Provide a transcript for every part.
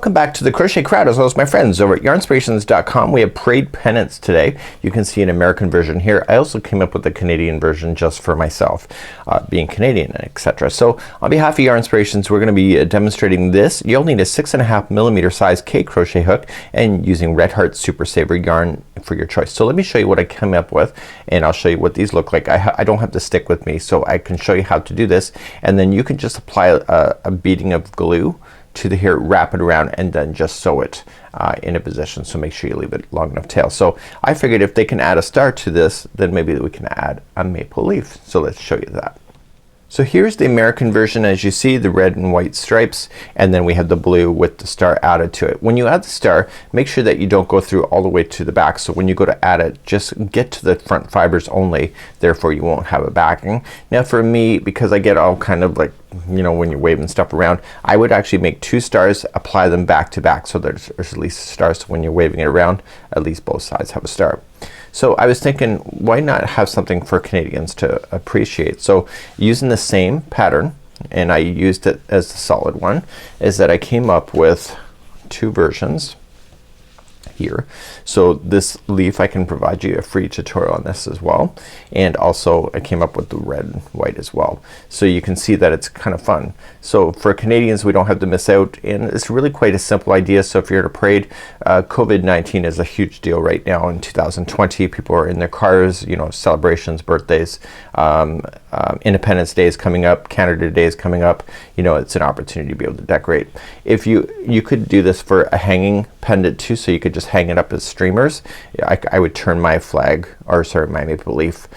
welcome back to the crochet crowd as well as my friends over at yarnspirations.com. We have Parade Pennants today. You can see an American version here. I also came up with a Canadian version just for myself, being Canadian, etc. So on behalf of Yarnspirations, we're going to be demonstrating this. You'll need a 6.5mm size K crochet hook and using Red Heart Super Saver yarn for your choice. So let me show you what I came up with, and I'll show you what these look like. I don't have the stick with me, so I can show you how to do this, and then you can just apply a beading of glue to the hair, wrap it around, and then just sew it in a position. So make sure you leave it long enough tail. So I figured if they can add a star to this, then maybe we can add a maple leaf. So let's show you that. So here's the American version. As you see, the red and white stripes, and then we have the blue with the star added to it. When you add the star, make sure that you don't go through all the way to the back. So when you go to add it, just get to the front fibers only, therefore you won't have a backing. Now for me, because I get all kind of like, you know, when you're waving stuff around, I would actually make 2 stars, apply them back to back, so there's at least stars, so when you're waving it around, at least both sides have a star. So I was thinking, why not have something for Canadians to appreciate? So using the same pattern, and I used it as the solid one, is that I came up with 2 versions here. So this leaf, I can provide you a free tutorial on this as well, and also I came up with the red and white as well, so you can see that it's kind of fun. So for Canadians, we don't have to miss out, and it's really quite a simple idea. So if you're at a parade, COVID-19 is a huge deal right now in 2020. People are in their cars, you know, celebrations, birthdays, Independence Day is coming up, Canada Day is coming up, you know, it's an opportunity to be able to decorate. If you could do this for a hanging pendant too, so you could just hang it up as streamers. I would turn my flag, or sorry, my maple leaf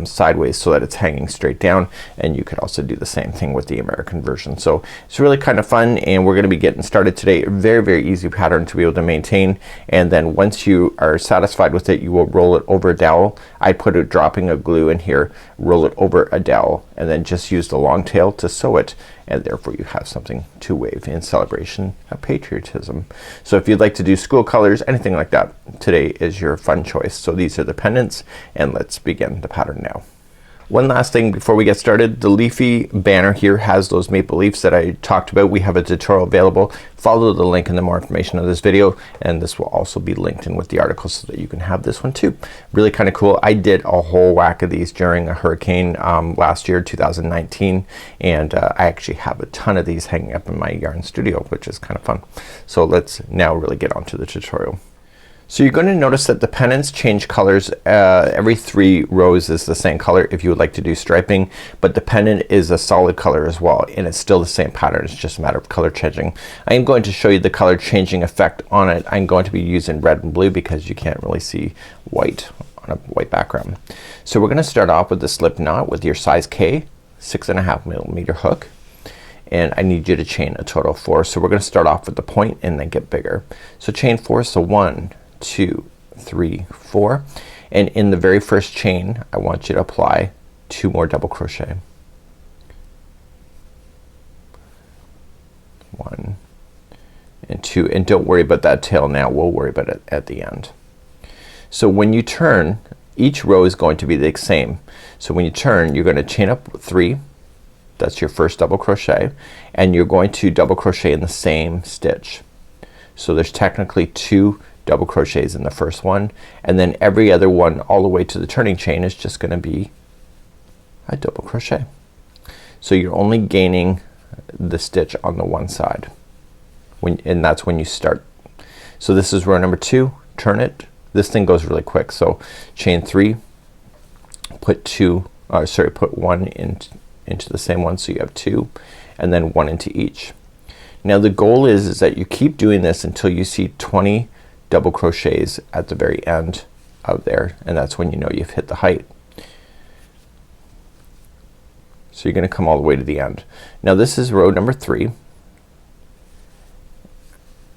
sideways so that it's hanging straight down, and you could also do the same thing with the American version. So it's really kind of fun, and we're gonna be getting started today. Very easy pattern to be able to maintain, and then once you are satisfied with it, you will roll it over a dowel. I put a dropping of glue in here, roll it over a dowel, and then just use the long tail to sew it, and therefore you have something to wave in celebration of patriotism. So if you'd like to do school colors, anything like that, today is your fun choice. So these are the pendants, and let's begin the pattern now. One last thing before we get started, the Leafy Banner here has those maple leaves that I talked about. We have a tutorial available. Follow the link in the more information of this video, and this will also be linked in with the article so that you can have this one too. Really kind of cool. I did a whole whack of these during a hurricane last year, 2019, and I actually have a ton of these hanging up in my yarn studio, which is kind of fun. So let's now really get on to the tutorial. So you're going to notice that the pennants change colors. Every 3 rows is the same color if you would like to do striping, but the pendant is a solid color as well, and it's still the same pattern. It's just a matter of color changing. I am going to show you the color changing effect on it. I'm going to be using red and blue because you can't really see white on a white background. So we're gonna start off with the slip knot with your size K 6.5mm hook, and I need you to chain a total of 4. So we're gonna start off with the point and then get bigger. So chain 4, so 1, 2, 3, 4, and in the very first chain I want you to apply 2 more double crochet. 1 and 2, and don't worry about that tail now, we'll worry about it at the end. So when you turn, each row is going to be the same. So when you turn, you're gonna chain up 3, that's your first double crochet, and you're going to double crochet in the same stitch. So there's technically 2 double crochets in the first one, and then every other one all the way to the turning chain is just gonna be a double crochet. So you're only gaining the stitch on the one side and that's when you start. So this is row number 2. Turn it. This thing goes really quick. So chain 3, put 1 into the same one, so you have 2, and then 1 into each. Now the goal is that you keep doing this until you see 20 double crochets at the very end of there, and that's when you know you've hit the height. So you're gonna come all the way to the end. Now this is row number 3.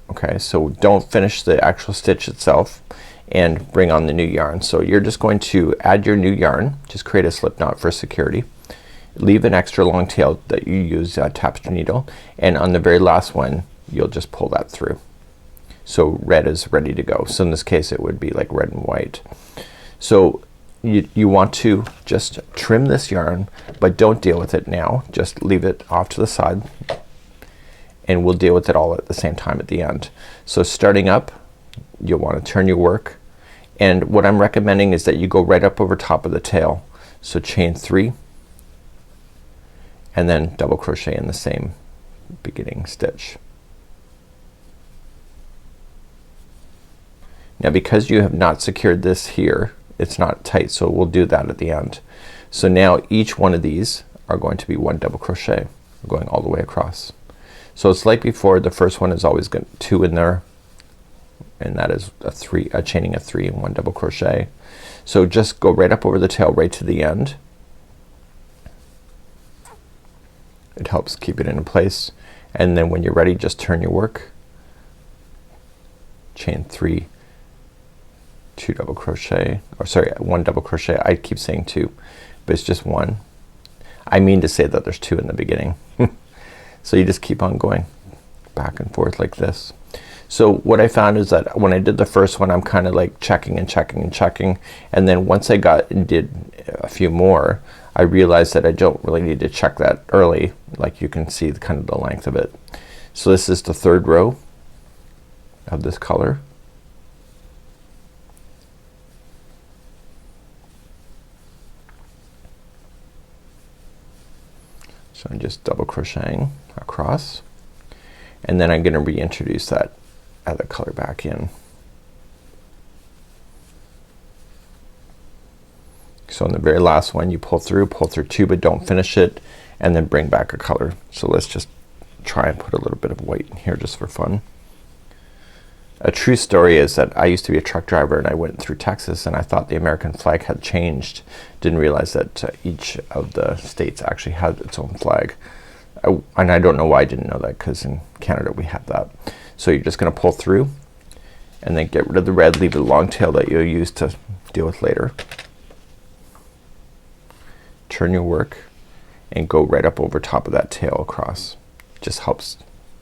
Okay, so don't finish the actual stitch itself and bring on the new yarn. So you're just going to add your new yarn, just create a slip knot for security, leave an extra long tail that you use tapestry needle, and on the very last one you'll just pull that through. So red is ready to go. So in this case it would be like red and white. So you want to just trim this yarn, but don't deal with it now. Just leave it off to the side, and we'll deal with it all at the same time at the end. So starting up, you'll want to turn your work, and what I'm recommending is that you go right up over top of the tail. So chain 3 and then double crochet in the same beginning stitch. Now because you have not secured this here, it's not tight, so we'll do that at the end. So now each one of these are going to be 1 double crochet going all the way across. So it's like before, the first one is always got 2 in there, and that is a chaining of 3 and 1 double crochet. So just go right up over the tail right to the end. It helps keep it in place, and then when you're ready, just turn your work, chain 3, 2 double crochet, or sorry, 1 double crochet. I keep saying 2, but it's just 1. I mean to say that there's 2 in the beginning. So you just keep on going back and forth like this. So what I found is that when I did the first one, I'm kind of like checking and checking and checking, and then once I got and did a few more, I realized that I don't really need to check that early. Like you can see kind of the length of it. So this is the 3rd row of this color. So I'm just double crocheting across, and then I'm gonna reintroduce that other color back in. So in the very last one, you pull through 2, but don't finish it, and then bring back a color. So let's just try and put a little bit of white in here just for fun. A true story is that I used to be a truck driver, and I went through Texas, and I thought the American flag had changed. Didn't realize that each of the states actually had its own flag. And I don't know why I didn't know that, because in Canada we have that. So you're just gonna pull through and then get rid of the red, leave a long tail that you'll use to deal with later. Turn your work and go right up over top of that tail across. Just helps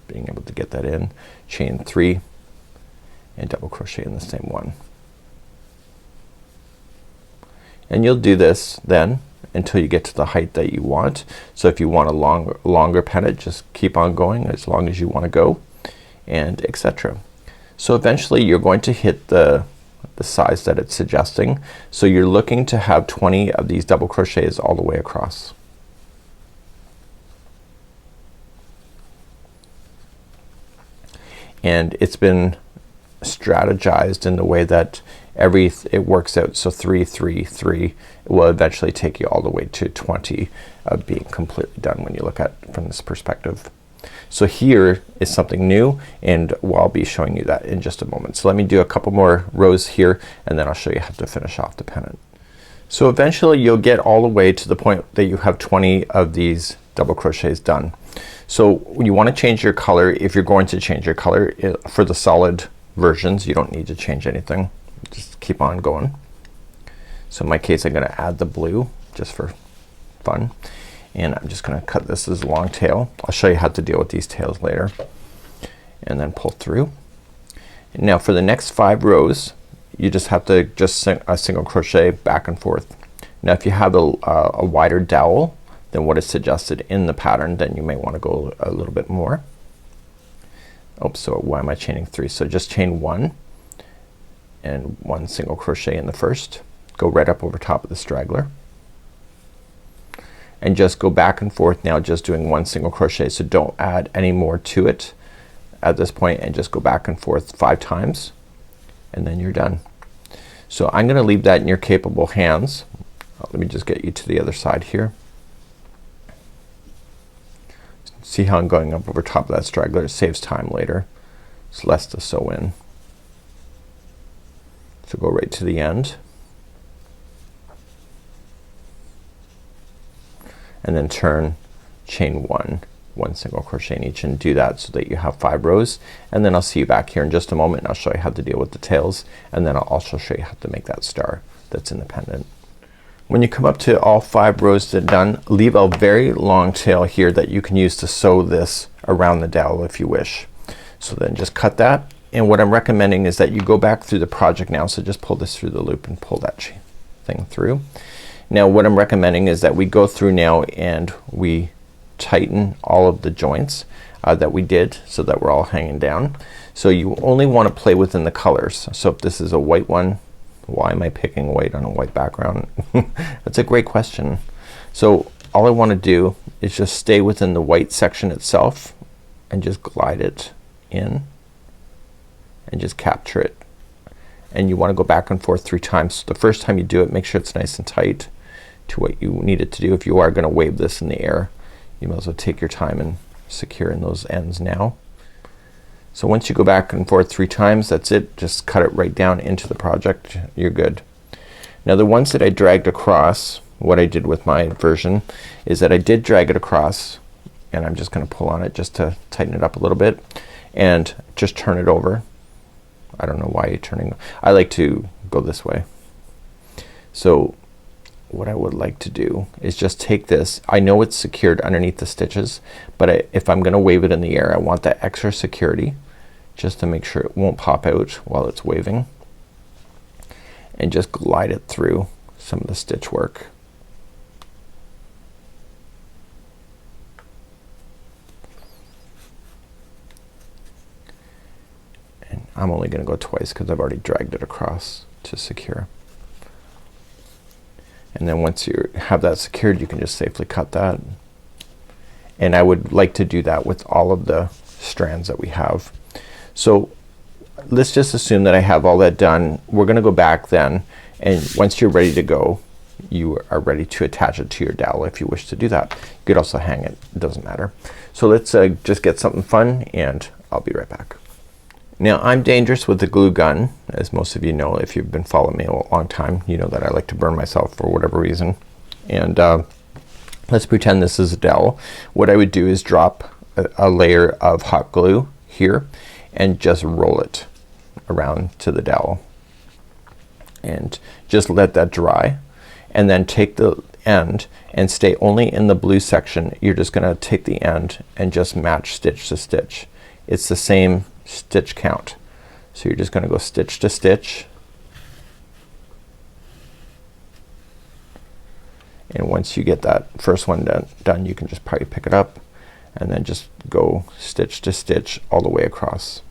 being able to get that in. Chain 3 and double crochet in the same one. And you'll do this then until you get to the height that you want. So if you want a longer pennant, just keep on going as long as you want to go, and etc. So eventually you're going to hit the size that it's suggesting. So you're looking to have 20 of these double crochets all the way across. And it's been strategized in the way that it works out. So 3 3 3 will eventually take you all the way to 20 of being completely done when you look at it from this perspective. So here is something new, and I'll be showing you that in just a moment. So let me do a couple more rows here, and then I'll show you how to finish off the pennant. So eventually you'll get all the way to the point that you have 20 of these double crochets done. So when you want to change your color, if you're going to change your color for the solid versions, you don't need to change anything. Just keep on going. So in my case, I'm gonna add the blue just for fun, and I'm just gonna cut this as a long tail. I'll show you how to deal with these tails later, and then pull through. Now for the next 5 rows, you just have to a single crochet back and forth. Now if you have a wider dowel than what is suggested in the pattern, then you may want to go a little bit more. Oops, so why am I chaining 3? So just chain 1 and 1 single crochet in the first. Go right up over top of the straggler, and just go back and forth now, just doing 1 single crochet. So don't add any more to it at this point, and just go back and forth 5 times, and then you're done. So I'm gonna leave that in your capable hands. Let me just get you to the other side here. See how I'm going up over top of that straggler? It saves time later. It's less to sew in. So go right to the end, and then turn, chain 1 single crochet in each, and do that so that you have 5 rows. And then I'll see you back here in just a moment, and I'll show you how to deal with the tails, and then I'll also show you how to make that star that's in the pendant. When you come up to all 5 rows that are done, leave a very long tail here that you can use to sew this around the dowel if you wish. So then just cut that, and what I'm recommending is that you go back through the project now. So just pull this through the loop and pull that thing through. Now what I'm recommending is that we go through now and we tighten all of the joints. that we did so that we're all hanging down. So you only want to play within the colors. So if this is a white one, why am I picking white on a white background? That's a great question. So all I want to do is just stay within the white section itself and just glide it in and just capture it. And you want to go back and forth 3 times. So the first time you do it, make sure it's nice and tight to what you need it to do. If you are going to wave this in the air, you might as well take your time and secure in those ends now. So once you go back and forth 3 times, that's it. Just cut it right down into the project. You're good. Now the ones that I dragged across, what I did with my version is that I did drag it across, and I'm just gonna pull on it just to tighten it up a little bit and just turn it over. I don't know why you're turning. I like to go this way. So what I would like to do is just take this. I know it's secured underneath the stitches, but if I'm gonna wave it in the air, I want that extra security just to make sure it won't pop out while it's waving, and just glide it through some of the stitch work. And I'm only gonna go twice because I've already dragged it across to secure. And then once you have that secured, you can just safely cut that. And I would like to do that with all of the strands that we have. So let's just assume that I have all that done. We're gonna go back then, and once you're ready to go, you are ready to attach it to your dowel if you wish to do that. You could also hang it, it doesn't matter. So let's just get something fun, and I'll be right back. Now I'm dangerous with the glue gun, as most of you know. If you've been following me a long time, you know that I like to burn myself for whatever reason. And let's pretend this is a dowel. What I would do is drop a layer of hot glue here and just roll it around to the dowel and just let that dry, and then take the end and stay only in the blue section. You're just gonna take the end and just match stitch to stitch. It's the same stitch count. So you're just gonna go stitch to stitch, and once you get that first one done, you can just probably pick it up and then just go stitch to stitch all the way across.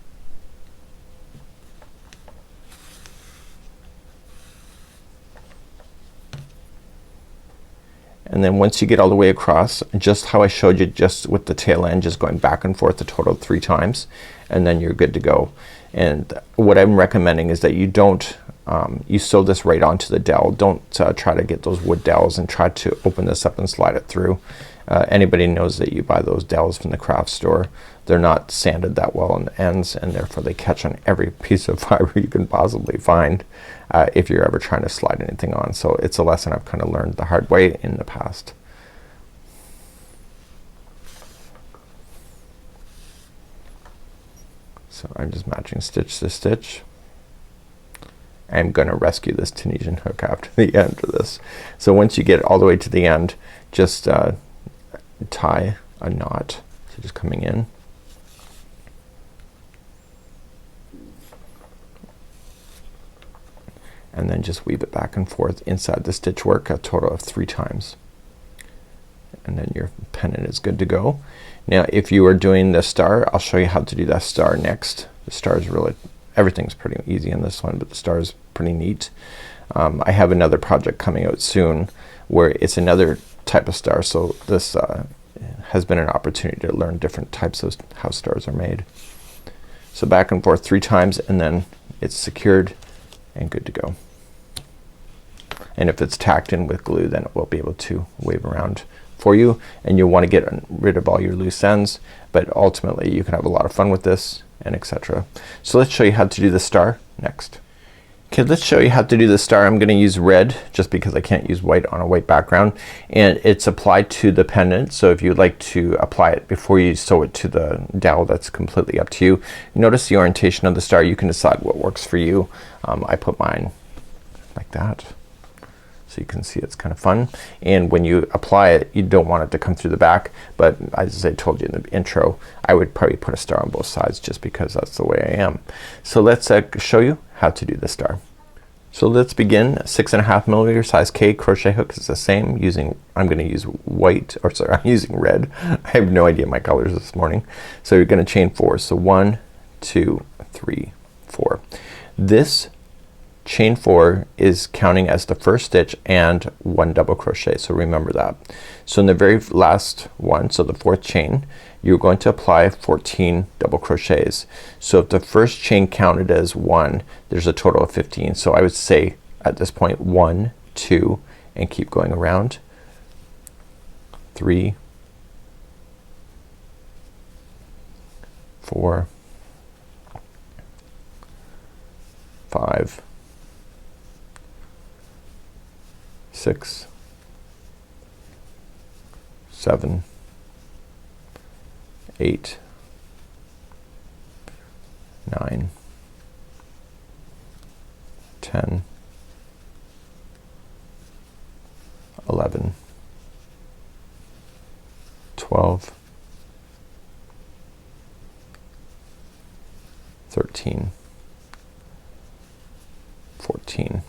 And then once you get all the way across, just how I showed you, just with the tail end, just going back and forth a total of 3 times, and then you're good to go. And what I'm recommending is that you don't you sew this right onto the dowel. Don't try to get those wood dowels and try to open this up and slide it through. Anybody knows that you buy those dowels from the craft store. They're not sanded that well on the ends, and therefore they catch on every piece of fiber you can possibly find if you're ever trying to slide anything on. So it's a lesson I've kind of learned the hard way in the past. So I'm just matching stitch to stitch. I'm gonna rescue this Tunisian hook after the end of this. So once you get all the way to the end, just tie a knot. So just coming in, and then just weave it back and forth inside the stitch work a total of 3 times, and then your pennant is good to go. Now if you are doing the star, I'll show you how to do that star next. The star is really, everything's pretty easy in this one, but the star is pretty neat. I have another project coming out soon where it's another type of star, so this has been an opportunity to learn different types of how stars are made. So back and forth 3 times, and then it's secured and good to go. And if it's tacked in with glue, then it will be able to wave around for you, and you'll want to get rid of all your loose ends, but ultimately you can have a lot of fun with this, and etc. So let's show you how to do the star next. Okay, let's show you how to do the star. I'm gonna use red just because I can't use white on a white background, and it's applied to the pendant. So if you'd like to apply it before you sew it to the dowel, that's completely up to you. Notice the orientation of the star. You can decide what works for you. I put mine like that, so you can see it's kind of fun. And when you apply it, you don't want it to come through the back, but as I told you in the intro, I would probably put a star on both sides just because that's the way I am. So let's show you how to do the star. So let's begin. 6.5 millimeter size K crochet hook is the same, using, I'm gonna use white, or sorry, I'm using red. I have no idea my colors this morning. So you're gonna chain 4. So 1, 2, 3, 4. This chain 4 is counting as the first stitch and 1 double crochet, so remember that. So in the very last one, so the 4th chain, you're going to apply 14 double crochets. So if the first chain counted as 1, there's a total of 15. So I would say at this point 1, 2, and keep going around. 3, 4, 5, 6, 7, 8, 9, 10, 11, 12, 13, 14,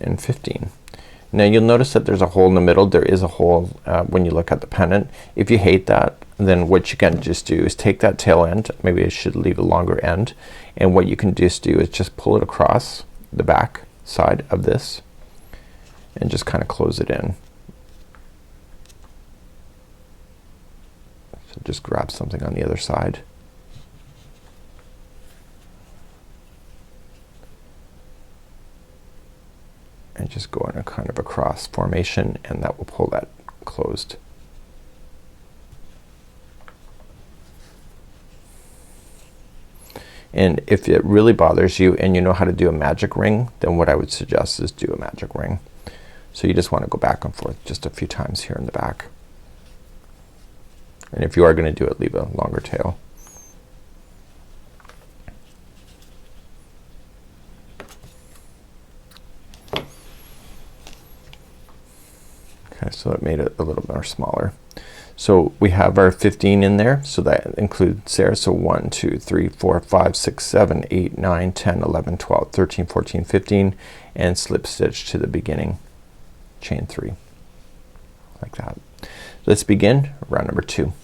and 15. Now you'll notice that there's a hole in the middle. There is a hole when you look at the pennant. If you hate that, then what you can just do is take that tail end, maybe I should leave a longer end, and what you can just do is just pull it across the back side of this and just kind of close it in. So just grab something on the other side. And just go in a kind of a cross formation, and that will pull that closed. And if it really bothers you and you know how to do a magic ring, then what I would suggest is do a magic ring. So you just want to go back and forth just a few times here in the back. And if you are going to do it, leave a longer tail. Okay, so it made it a little more smaller. So we have our 15 in there, so that includes there. So 1, 2, 3, 4, 5, 6, 7, 8, 9, 10, 11, 12, 13, 14, 15, and slip stitch to the beginning, chain 3, like that. Let's begin round number 2.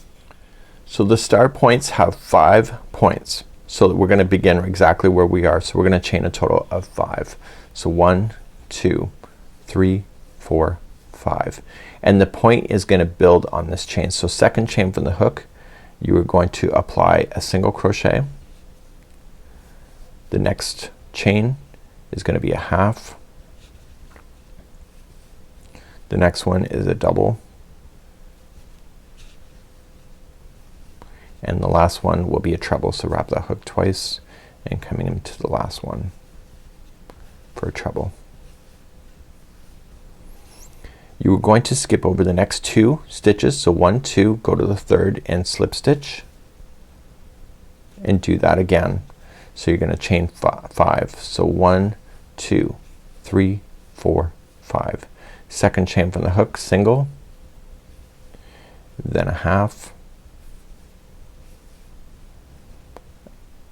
So the star points have 5 points, so we're gonna begin exactly where we are. So we're gonna chain a total of 5. So 1, 2, 3, 4, 5, and the point is going to build on this chain. So second chain from the hook, you are going to apply a single crochet. The next chain is going to be a half. The next one is a double, and the last one will be a treble. So wrap that hook twice and coming into the last one for a treble. You are going to skip over the next 2 stitches. So 1, 2, go to the 3rd and slip stitch and do that again. So you're gonna chain 5. So 1, 2, 3, 4, 5. Second chain from the hook, single, then a half,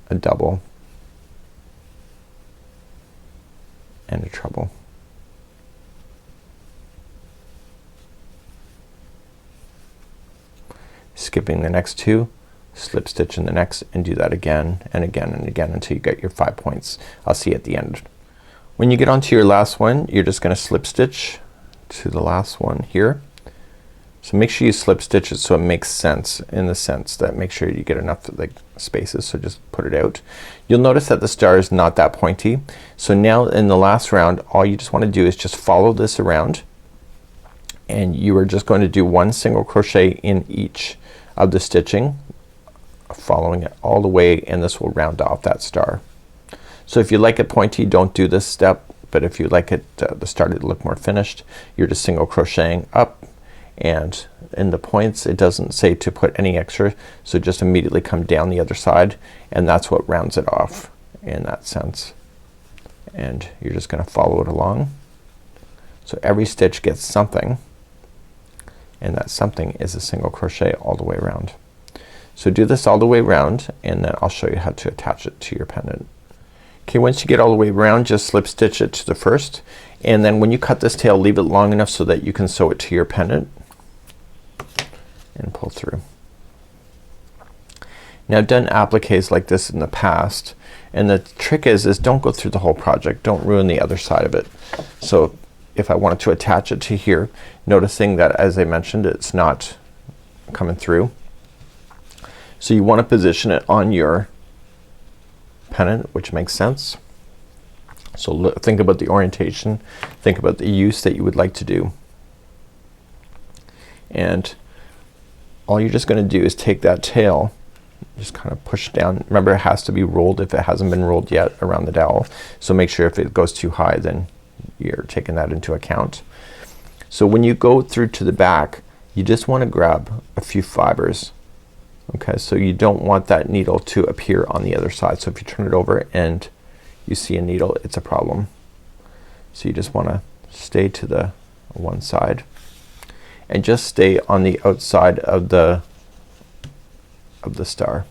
a double, and a treble. Skipping the next 2, slip stitch in the next, and do that again and again and again until you get your 5 points. I'll see you at the end. When you get onto your last one, you're just gonna slip stitch to the last one here. So make sure you slip stitch it so it makes sense, in the sense that make sure you get enough like spaces, so just put it out. You'll notice that the star is not that pointy. So now in the last round, all you just want to do is just follow this around, and you are just going to do 1 single crochet in each of the stitching, following it all the way, and this will round off that star. So if you like it pointy, don't do this step, but if you like it the star to look more finished, you're just single crocheting up, and in the points it doesn't say to put any extra, so just immediately come down the other side, and that's what rounds it off in that sense. And you're just gonna follow it along. So every stitch gets something, and that something is a single crochet all the way around. So do this all the way around, and then I'll show you how to attach it to your pendant. Okay, once you get all the way around, just slip stitch it to the first, and then when you cut this tail, leave it long enough so that you can sew it to your pendant and pull through. Now I've done appliques like this in the past, and the trick is don't go through the whole project. Don't ruin the other side of it. So if I wanted to attach it to here, noticing that as I mentioned it's not coming through, so you want to position it on your pennant, which makes sense. So think about the orientation, think about the use that you would like to do, and all you're just gonna do is take that tail, just kind of push down. Remember, it has to be rolled if it hasn't been rolled yet around the dowel, so make sure if it goes too high then you're taking that into account. So when you go through to the back, you just want to grab a few fibers. Okay, so you don't want that needle to appear on the other side. So if you turn it over and you see a needle, it's a problem. So you just want to stay to the one side and just stay on the outside of the star.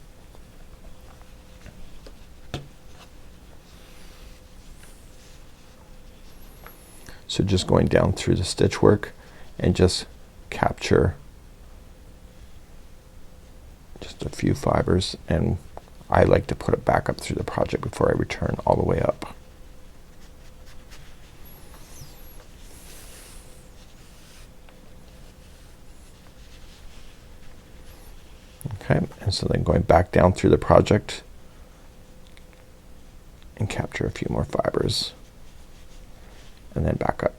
So just going down through the stitch work and just capture just a few fibers, and I like to put it back up through the project before I return all the way up. Okay, and so then going back down through the project and capture a few more fibers and then back up.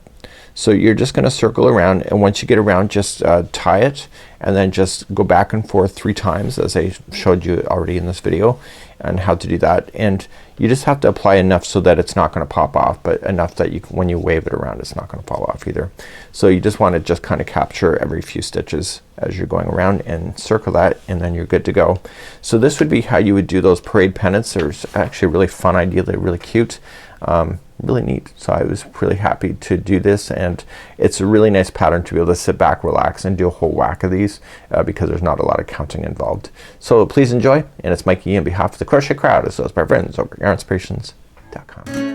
So you're just gonna circle around, and once you get around, just tie it and then just go back and forth 3 times as I showed you already in this video and how to do that. And you just have to apply enough so that it's not gonna pop off, but enough that you when you wave it around it's not gonna fall off either. So you just want to just kind of capture every few stitches as you're going around and circle that, and then you're good to go. So this would be how you would do those parade pennants. They're actually a really fun idea. They're really cute. Really neat. So I was really happy to do this, and it's a really nice pattern to be able to sit back, relax, and do a whole whack of these because there's not a lot of counting involved. So please enjoy, and it's Mikey on behalf of the Crochet Crowd as well as my friends over at yarnspirations.com.